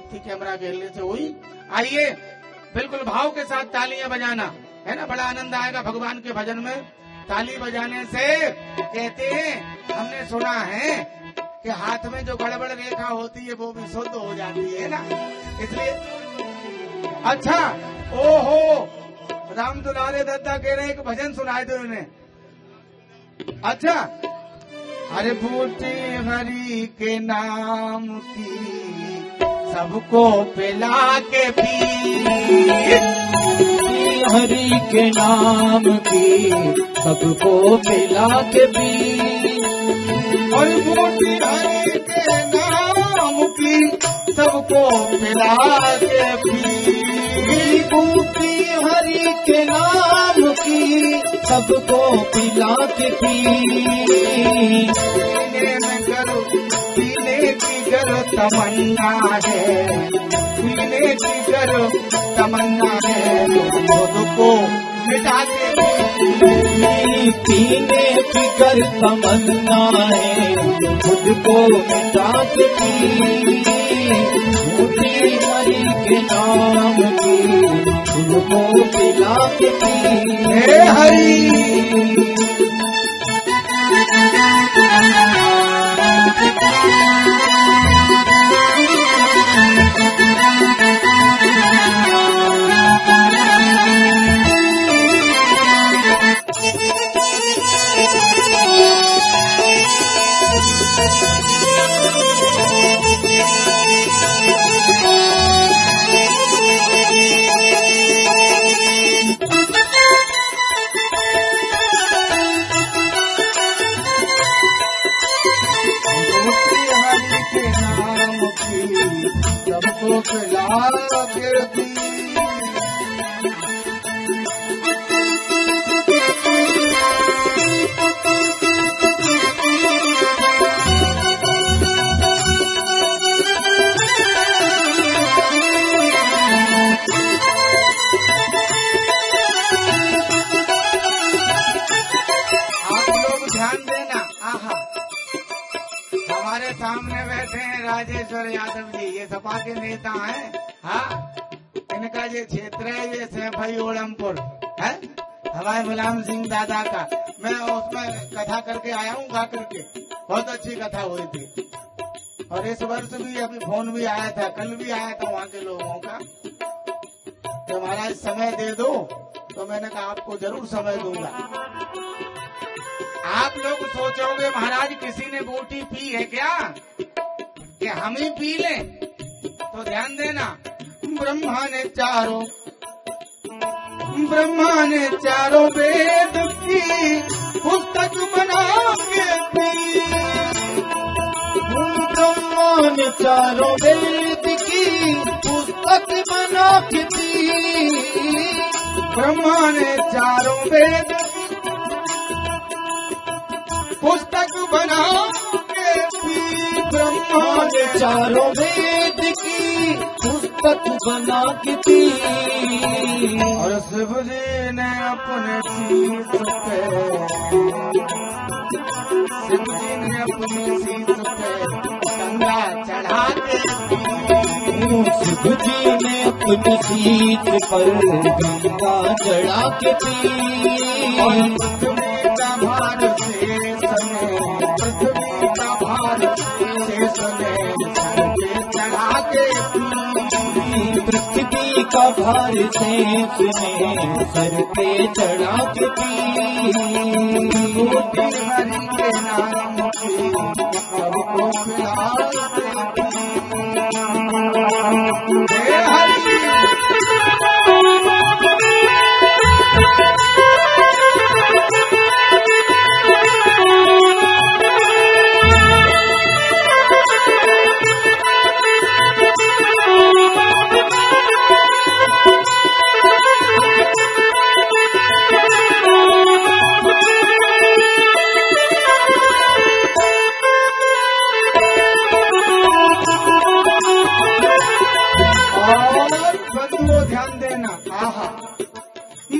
भक्ति कैमरा घेरने से हुई। आइए बिल्कुल भाव के साथ तालियां बजाना, है ना, बड़ा आनंद आएगा भगवान के भजन में। ताली बजाने से कहते हैं, हमने सुना है कि हाथ में जो गड़बड़ रेखा होती है वो भी शुद्ध हो जाती है ना, इसलिए। अच्छा, ओहो, राम दुलारे दत्ता कह रहे हैं कि भजन सुनाए थे उन्हें। अच्छा, अरे बूटी हरि के नाम की सबको पिला के पी, हरि के नाम की सबको पिला के पी, और बूटी हरि के नाम की सबको पिला के पी, बूटी हरि के नाम की सबको पिला के पी, पीने की करो तमन्ना है, पीने की करो तमन्ना है, खुद को मिटा के पी, पीने की कर तमन्ना है, खुद को मिटा के पी, बूटी हरि के नाम की खुद को पिला के पी, हे हरि। सबको पिला के पी, आप लोग ध्यान देना। आहा, हमारे सामने बैठे हैं राजेश्वर यादव जी, ये सपा के नेता हैं। हाँ, इनका ये क्षेत्र है, ये सैफई ओलमपुर है, हमारे मुलायम सिंह दादा का। मैं उसमें कथा करके आया हूँ, गा करके, बहुत अच्छी कथा हुई थी। और इस वर्ष भी अभी फोन भी आया था, कल भी आया था वहाँ के लोगों का, तो महाराज समय दे दो, तो मैंने कहा आपको जरूर समय दूंगा। आप लोग सोचोगे महाराज किसी ने बूटी पी है क्या, कि हम ही पी लें, तो ध्यान देना। ब्रह्मा ने चारों वेद की पुस्तक बना के पी, ब्रह्मा ने चारों वेद की पुस्तक बना के पी, ब्रह्मा ने चारों वेद पुस्तक बना के पी, ब्रह्मा ने चारों वेद की पुस्तक बना के पी, और शिव जी ने अपने शीश पे, शिव जी ने अपनी शीश पे गंगा चढ़ा के पी, शिव जी ने अपनी शीश पर गंगा चढ़ा के पी, और पृथ्वी का भार शेष में, पृथ्वी का भार शेष में सर पे चढ़ा के पी, पृथ्वी का भार शेष में सर पे चढ़ा के पी, बूटी हरि के नाम की सबको पिला के पी, हे हरि। ध्यान देना। आहा,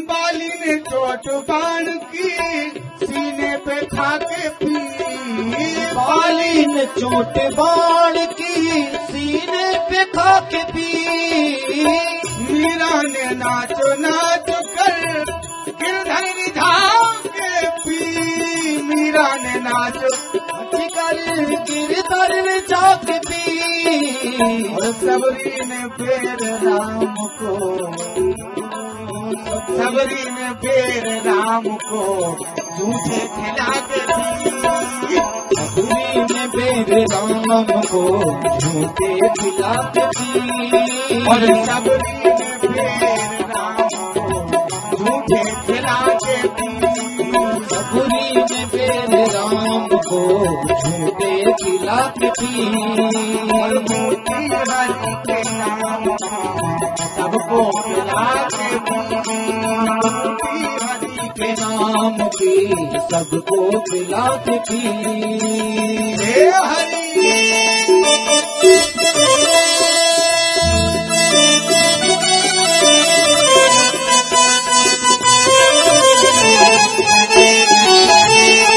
बाली ने चोट बाण की सीने पे खा के पी, बाली ने चोट बाण की सीने पे खा के पी। मीरा ने नाच नाच कर गिरधर रिझा के पी। मीरा ने नाच कर गिरधर रिझा के पी। और सबरी ने फिर राम को, सबरी ने फिर राम को झूठे खिला के पी। सबरी ने फिर राम को झूठे खिला के पी। और सबरी ने फिर राम को झूठे खिला के पी। सबरी ने फिर राम को झूठे खिला के पी। और मोती हरि के नाम सबको खिला के पी। मोती हरि के नाम की सबको खिला के पी। हे हरि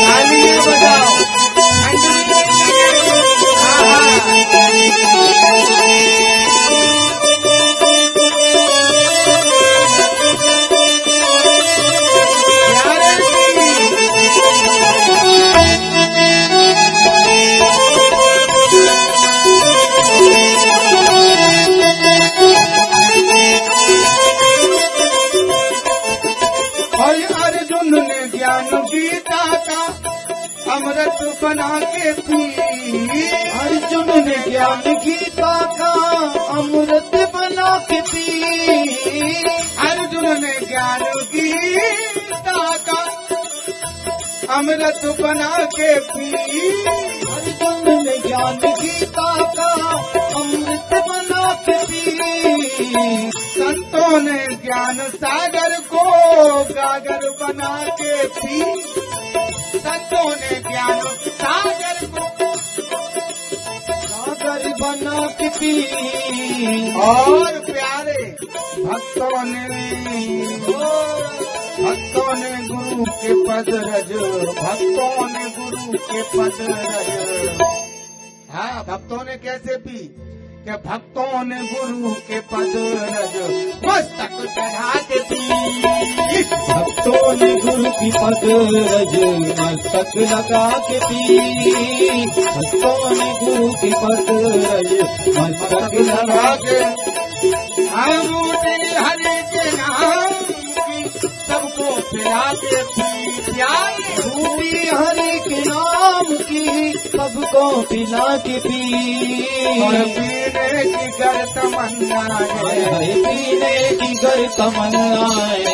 तालियां बजाओ, अर्जुन ने ज्ञान गीता का अमृत बना के पी। अर्जुन ने ज्ञान गीता का अमृत बना के पी। अर्जुन ने ज्ञान गीता का अमृत बना के पी। अर्जुन ने ज्ञान गीता का अमृत बना के पी। संतों ने ज्ञान सागर को गागर बना के पी। संतों ने ज्ञान सागर को गागर बना के पी। और प्यारे भक्तों ने गुरु के पद रज, भक्तों ने गुरु के पद रज। हाँ, भक्तों ने कैसे पी कि भक्तों ने गुरु के पद रज मस्तक चढ़ा के पी। भक्तों ने गुरु की पद रज मस्तक लगा के पी। भक्तों ने गुरु की पद रज मस्तक लगा के मोती हरि के नाम की सबको पिला के पी। प्यारे मोती हरि के नाम की सबको पिला के पी। और पीने की गर तमन्नाएं, पीने की गर तमन्नाएं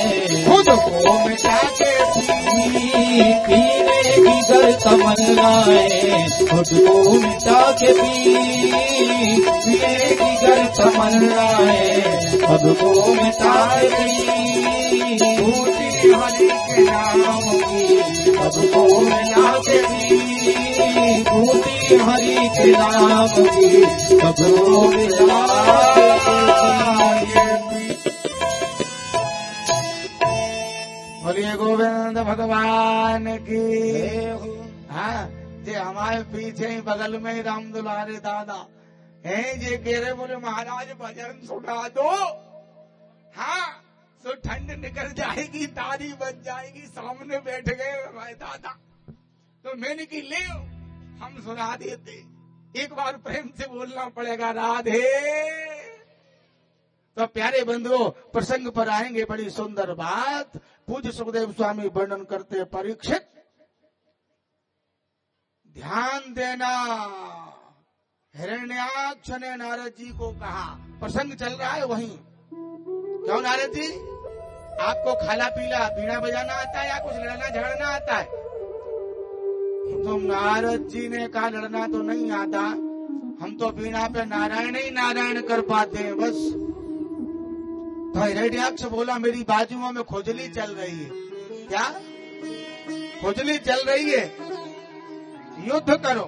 खुद को मिटा के पी। पीने की गर तमन्नाएं खुद को मिटा के पी। पीने की गर तमन्नाएं खुद को मिटा के पी। मोती हरि के नाम की सबको मिटा के पी। मोती हरि के नाम की सबको मिटा के पी। बोलिए गोविंद भगवान की। हाँ, जे हमारे पीछे ही बगल में ही राम दुलारे दादा हैं, जे कह रहे बोले महाराज भजन सुना दो। हाँ, तो ठंड निकल जाएगी, तारी बन जाएगी। सामने बैठ गए हमारे दादा, तो मैंने की ले हम सुना देते। एक बार प्रेम से बोलना पड़ेगा राधे। तो प्यारे बंधुओं, प्रसंग पर आएंगे। बड़ी सुंदर बात पूज्य सुखदेव स्वामी वर्णन करते। परीक्षित ध्यान देना, हिरण्याक्ष ने नारद जी को कहा, प्रसंग चल रहा है वहीं। क्यों नारद जी, आपको खाला पीला बीणा बजाना आता है या कुछ लड़ना झगड़ना आता है? तो नारद जी ने कहा लड़ना तो नहीं आता, हम तो बीणा पे नारायण ही नारायण कर पाते हैं बस। तो हिरण्याक्ष बोला मेरी बाजुओं में खुजली चल रही है। क्या खुजली चल रही है? युद्ध करो।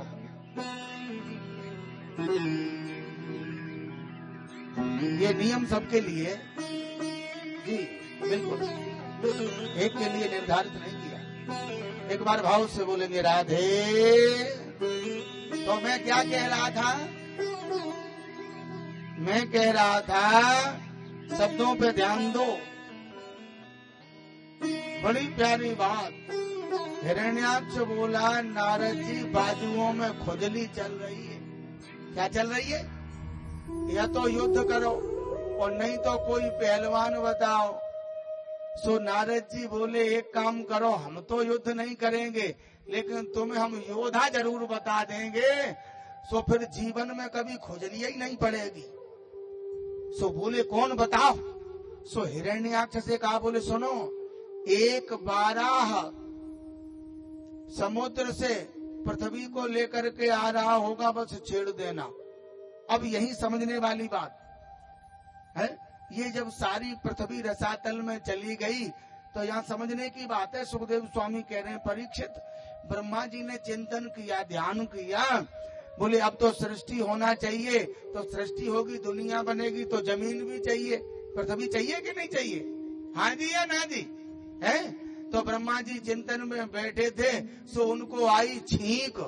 ये नियम सबके लिए जी बिल्कुल एक के लिए निर्धारित नहीं किया। एक बार भाव से बोलेंगे राधे तो मैं क्या कह रहा था? मैं कह रहा था शब्दों पे ध्यान दो। बड़ी प्यारी बात। हिरण्याक्ष बोला, नारद जी बाजुओं में खुजली चल रही है। क्या चल रही है? या तो युद्ध करो और नहीं तो कोई पहलवान बताओ। सो नारद जी बोले एक काम करो, हम तो युद्ध नहीं करेंगे लेकिन तुम्हें हम योद्धा जरूर बता देंगे, सो फिर जीवन में कभी खुजली ही नहीं पड़ेगी। सो बोले कौन बताओ? सो हिरण्याक्ष से कहा, बोले सुनो, एक बाराह समुद्र से पृथ्वी को लेकर के आ रहा होगा, बस छेड़ देना। अब यही समझने वाली बात है। ये जब सारी पृथ्वी रसातल में चली गई तो यहाँ समझने की बात है। सुखदेव स्वामी कह रहे हैं, परीक्षित, ब्रह्मा जी ने चिंतन किया, ध्यान किया, बोले अब तो सृष्टि होना चाहिए। तो सृष्टि होगी, दुनिया बनेगी, तो जमीन भी चाहिए, पृथ्वी चाहिए कि नहीं चाहिए? हाँ जी या ना जी? है? तो ब्रह्मा जी चिंतन में बैठे थे, सो उनको आई छींक।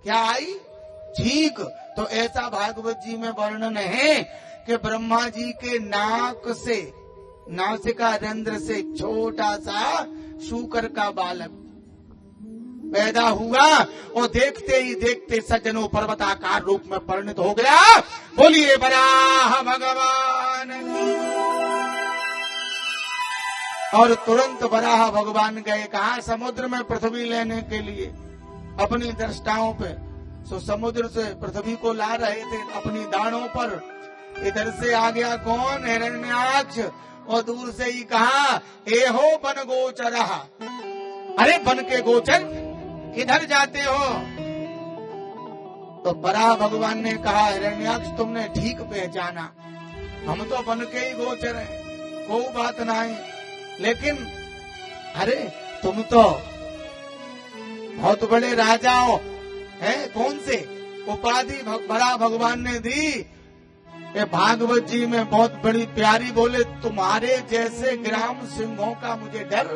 क्या आई? छींक। तो ऐसा भागवत जी में वर्णन है कि ब्रह्मा जी के नाक से, नासिका रंध्र से छोटा सा शूकर का बालक पैदा हुआ और देखते ही देखते सज्जनों पर्वताकार रूप में परिणत हो गया। बोलिए वराह भगवान। और तुरंत वराह भगवान गए कहा? समुद्र में पृथ्वी लेने के लिए अपनी दृष्टाओं पे। सो समुद्र से पृथ्वी को ला रहे थे अपनी दाढ़ों पर। इधर से आ गया कौन? हिरण्याक्ष। और दूर से ही कहा, ए हो वन गोचरा। अरे वन के गोचर, किधर जाते हो? तो वराह भगवान ने कहा, हिरण्याक्ष तुमने ठीक पहचाना, हम तो वन के ही गोचर हैं, कोई बात नहीं। लेकिन अरे तुम तो बहुत बड़े राजा हो। हैं? कौन से उपाधि वराह भगवान ने दी? ये भागवत जी में बहुत बड़ी प्यारी, बोले तुम्हारे जैसे ग्राम सिंहों का मुझे डर